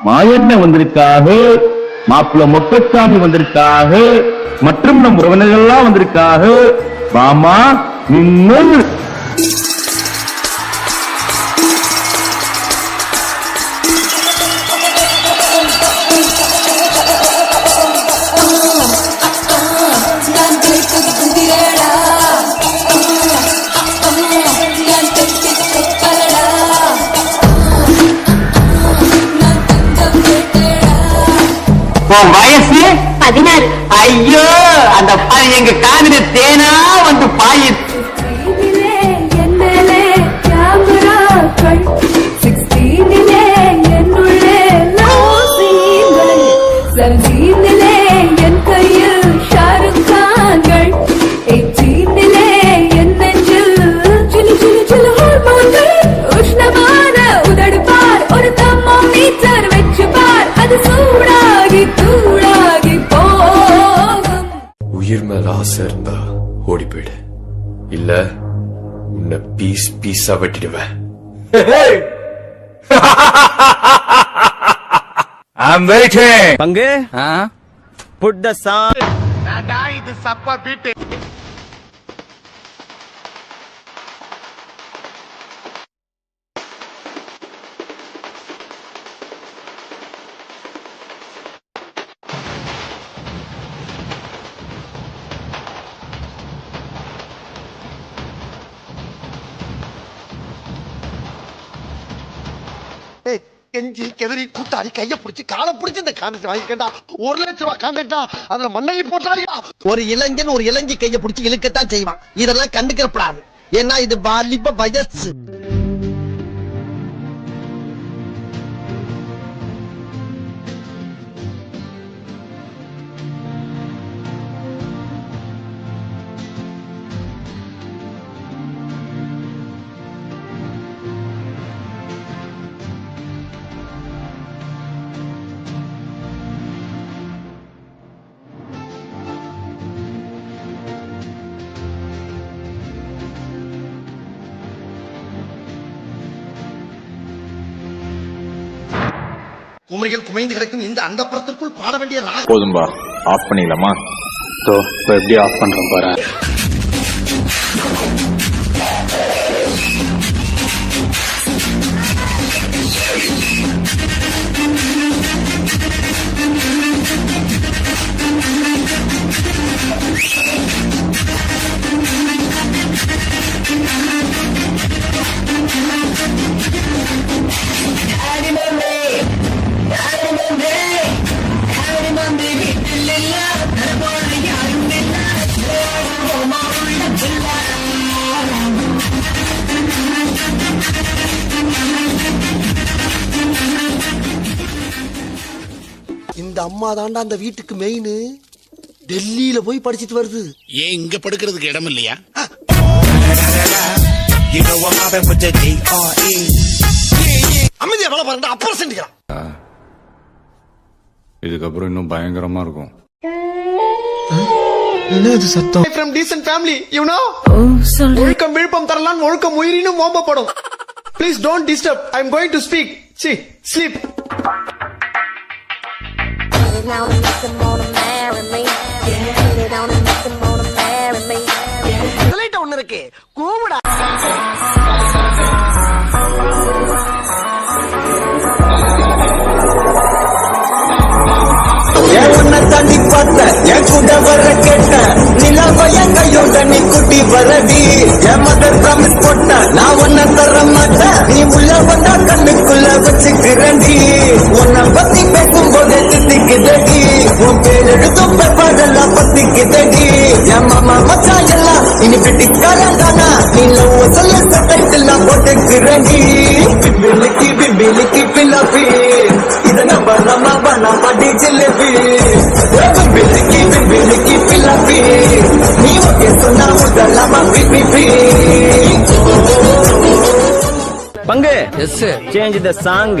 மாயண்ண வந்திருக்காக, மாப்பிள்ள மொட்டசாமி வந்திருக்காக, மற்றும் நம் உறவினர்கள் எல்லாம் வந்திருக்காக. மாமா நின்னு வயசு 16. ஐயோ, அந்த பாய் எங்க காவிரி தேனா வந்து பாயி. உயிர் மேல ஆசை இருந்தா ஓடி போயிடு, இல்ல உன்னை பீஸ் பீஸா வெட்டிடுவேன். I'm waiting. பங்கு put the song. இது சப்பா பீட். கெஞ்சி கெதறி கூட்டாடி கைய பிடிச்சி காலை பிடிச்சி இந்த கான்ட்ராக்ட் வாங்கிக்கண்டா. 1 லட்சம் ரூபாய் கான்ட்ராக்டா, அதுல மண்ணை போட்டாடியா. ஒரு இளைஞன் ஒரு இளைஞி கைய பிடிச்சி இழுக்கத்தான் செய்வான். இதெல்லாம் கண்டுக்கிறப்படாது, ஏன்னா இது வாலிப வயசு. குமரிகள் குமைந்து கிடக்கும் இந்த அந்தப்புறத்திற்குள் பாட வேண்டிய போதும்பா, ஆஃப் பண்ணிடலாமா? இப்ப எப்படி ஆஃப் பண்றோம் பாரு. இந்த அம்மா தாண்டா அந்த வீட்டுக்கு மெயின். டெல்லியில போய் படிச்சிட்டு வருது. ஏன் இங்க படுக்கிறதுக்கு இடம் இல்லையா? அமைதியா வேலை பாருங்க, அப்புறம் செஞ்சுக்கலாம். இதுக்கப்புறம் இன்னும் பயங்கரமா இருக்கும். என்னது சத்தம்? From decent family, you know? ஒழுக்கம் விழுப்பம் தரலாம், ஒழுக்கம் உயிரினும் ஓம்பப்படும். Please don't disturb. I'm going to speak. See, sleep. Now and make them wanna marry me. Yeah. Put it on and make them wanna marry me. Yeah. இதுல ஒண்ணு இருக்கு, கூவுடா. உன்னை தாண்டி பார்த்த என் கூட வர கேட்ட நிலவ என் கையோட நீ குட்டி வரடி. என் மதர் ப்ராமிஸ் போட்ட நான் உன்னை தர மாட்டேன். நீ உள்ள வந்தா கண்ணுக்குள்ள வச்சுக்கிறண்டி. உன்னை பத்தி பேசும்போது திட்டிக்குதடி. உன் பேர் எழுதும் பாடெல்லாம் பத்திக்குதடி. என் மாமா மச்சா எல்லாம் இனி பிடிக்காரன் தானா. நீ லவ் சொல்ல சட்டைக்கெல்லாம் போட்டுக்கிறண்டி. பிம்பிலிக்கு பிம்பிலிக்கு பிள்ளப்பி இத நம்ம நம்ம ஜிலேபி. பிம்பிலிக்கு பிம்பிலிக்கு பிள்ளப்பி நீ ஓகே சொன்னா முதலாமா பிபி. பங்கு சேஞ்ச் த சாங்.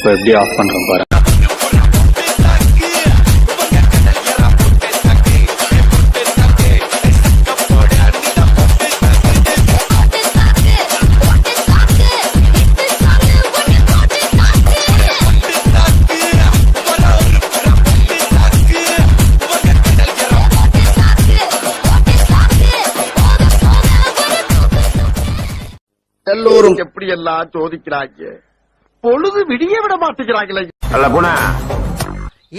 இப்ப எப்படி ஆஃப் பண்றோம் பாரு. எல்லோரும் எப்படி எல்லாம் சோதிக்கிறாங்க, பொழுது விடிய விட மாட்டேங்கிறாங்களே.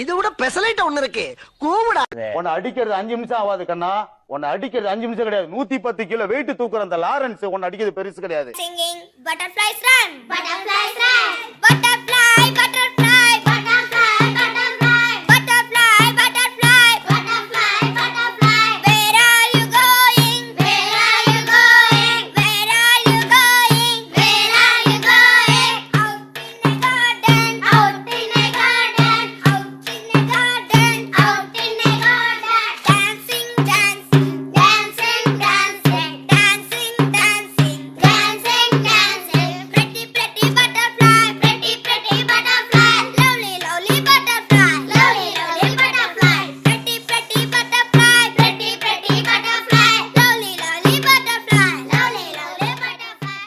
இது விட பெசலைட் ஒண்ணு இருக்கு, கூவிடா. உன்னை அடிக்கிறது 5 நிமிஷம் ஆகாது கண்ணா. உன்னை அடிக்கிறது 5 நிமிஷம் கிடையாது. 110 கிலோ வெயிட் தூக்குற அந்த லாரன்ஸ் உன்னை அடிக்கிறது பெருசு கிடையாது. Singing butterflies run, butterflies run, butterfly, butterfly, butterfly, butterfly, butterfly, butterfly, butterfly, butterfly. Where are you going? Where are you going? Where are you going? Where are you going? Out in a garden, out in a garden, out in a garden, out in a garden. Dancing, dancing, dancing, dancing, dancing, dancing, dancing, dancing. Pretty, pretty butterfly, pretty, pretty butterfly. Lovely, lovely butterfly, lovely, lovely butterfly. Pretty, pretty butterfly, pretty, pretty butterfly. Lovely, lovely butterfly, lovely, lovely butterfly.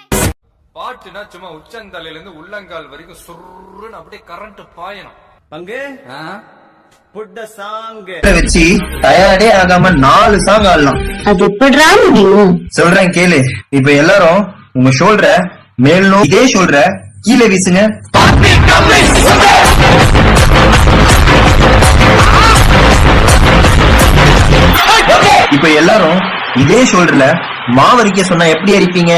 பாட்டுனா சும்மா உச்சந்தலையில இருந்து உள்ளங்கால் வரைக்கும் சுருன்னு அப்படியே current பாயணும். பங்கு put the song. வச்சு டயர்டே ஆகாம 4 song ஆடலாம். அது எப்படிடா முடியும்? சொல்றேன் கேளு. இப்ப எல்லாரும் உங்க ஷோல்டரை மேல் நோக்கி, இதே ஷோல்டரை கீழே வீசுங்க. இப்ப எல்லாரும் இதே ஷோல்டர்ல மாவரிக்க சொன்னா எப்படி அடிப்பீங்க?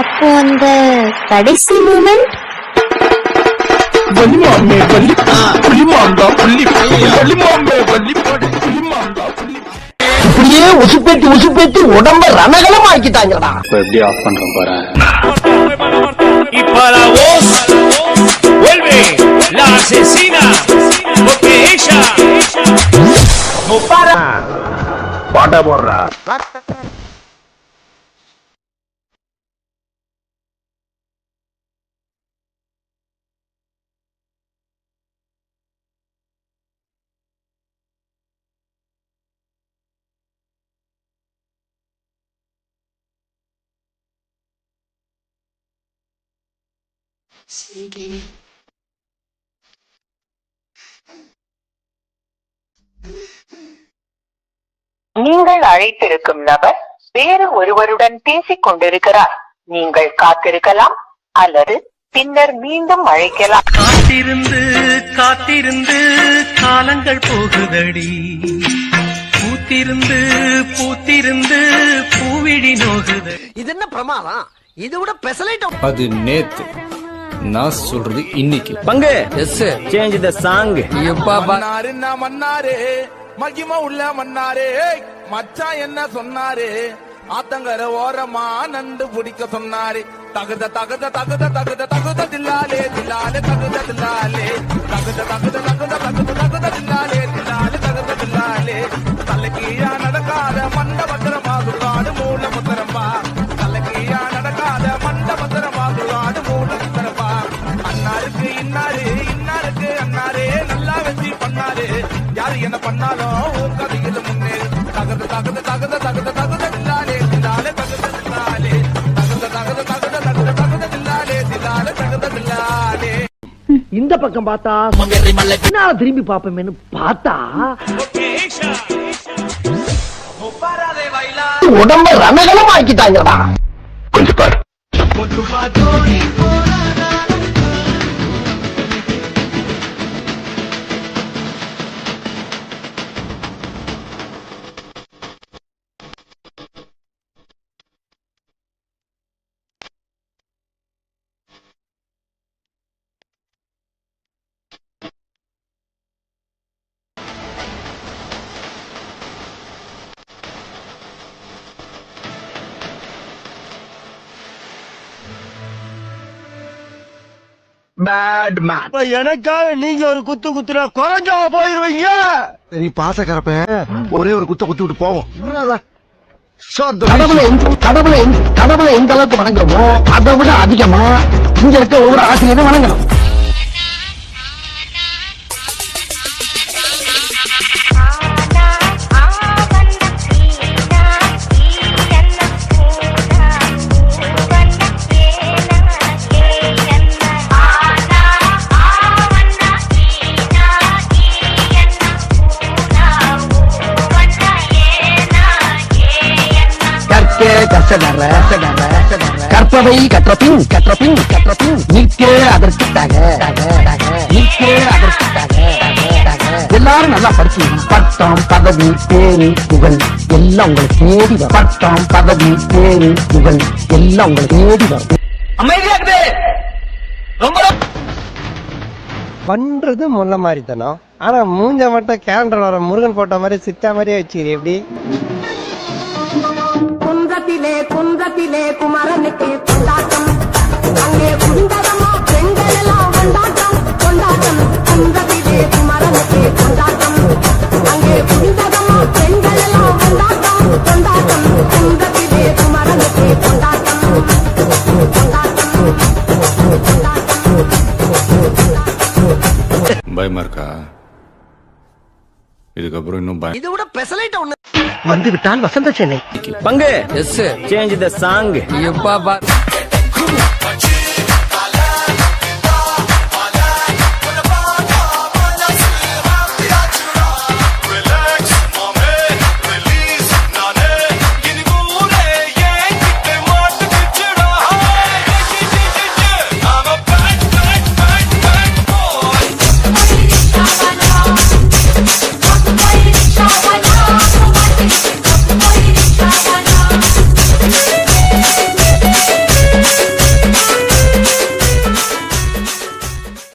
அப்போ அந்த கடைசி மூமெண்ட் இப்படியே உசுப்பேத்தி உசுப்பேத்தி உடம்ப ரணகலம் ஆக்கிட்டாங்கடா. இப்ப எப்படி ஆஃப் பண்றோம் பாரு. Y para vos vuelve la asesina porque ella no para. பாட்டா போடுறா. நீங்கள் அழைத்திருக்கும் நபர் வேறு ஒருவருடன் பேசிக் கொண்டிருக்கிறார். நீங்கள் காத்திருக்கலாம் அல்லது பின்னர் மீண்டும் அழைக்கலாம். காத்திருந்து காத்திருந்து காலங்கள் போகுதடி, பூத்திருந்து பூத்திருந்து பூவிழி நோகுது. இது என்ன பிரமாதம்? இது விட பெசலைட் அது நேத்து, நான் சொல்றது இன்னைக்கு. பங்கு சேஞ்ச் த சாங். மன்னாரு நான் மன்னாரு, மகிமா உள்ள மன்னாரு, மச்சான் என்ன சொன்னாரு, ஆத்தங்கர ஓரமா நண்டு பிடிக்க சொன்னாரு. தகுத தகுத தகுத தகுத தகுத தில்லாலே தில்லாலே தகுத தில்லாலே தகுத தகுத தகுத தகுத தகுத தில்லாலே தில்லாலே தகுத தில்லாலே. தலைக்கீழா நடக்காத மண்ட பத்திரமாகுகாடு மூல பத்திரமா, தலைக்கீழா நடக்காத மண்ட பத்திரமாகுகாடு மூல பத்திரமா. அண்ணாருக்கு இன்னாரு இன்னாருக்கு அண்ணாரே நல்லா வச்சு பண்ணாரு, யாரு என்ன பண்ணாலும் உன் கதையில முன்னேறு. தகுத தகுத தகுத தகுத தகுத தில்லாலே தில்லாலே தகுத தில்லாலே தகுத தகுத தகுத தகுத தகுத தில்லாலே தில்லாலே தகுத தில்லாலே. இந்த பக்கம் பார்த்தா பின்னால திரும்பி பாப்போமேன்னு பார்த்தா உடம்ப ரணகலம் ஆக்கிட்டாங்கடா. கொஞ்சம் பாரு. Bad man. எனக்காக நீங்க ஒரு குத்து குத்துனா குறைஞ்சா போயிருவீங்க. சரி பாச கரப்ப ஒரே ஒரு குத்த குத்தி விட்டு போவோம். கடவுளை எந்த அளவுக்கு வணங்குறோமோ அதை விட அதிகமா இங்க இருக்க ஒவ்வொரு ஆசிரியரும் வணங்கணும். கற்பவை கற்றபின் நிற்கே அதற்கு எல்லாரும் நல்லா படிச்சீங்க. பட்டம் பதவி பேரு புகழ் எல்லாம் உங்களுக்கு தேடி வரும். பட்டம் பதவி பேரு புகழ் எல்லாம் உங்களுக்கு தேடி வரும். அமைதியாக்குது ரொம்ப பண்றது முல்ல மாதிரி தானோ, ஆனா மூஞ்ச மட்டும் கேலண்டர் வர முருகன் போட்ட மாதிரி சித்தா மாதிரியே வச்சுக்கிறீ. எப்படி குன்றத்திலே குமரனுக்கு கொண்டாட்டம், அங்கே குண்டரமா பெண்கள் எல்லாம் கொண்டாட்டம் கொண்டாட்டம். குன்றத்திலே குமரனுக்கு கொண்டாட்டம், அங்கே குண்டரமா பெண்கள் எல்லாம் கொண்டாட்டம் கொண்டாட்டம். குன்றத்திலே குமரனுக்கு கொண்டாட்டம் கொண்டாட்டம் கொண்டாட்டம். பயமா இருக்கா? இதுக்கப்புறம் இன்னும் பயம். இது விட பெசலைட் ஒண்ணு வந்து விட்டால் வசந்த சென்னை பங்கு. Yes change the song. எப்பா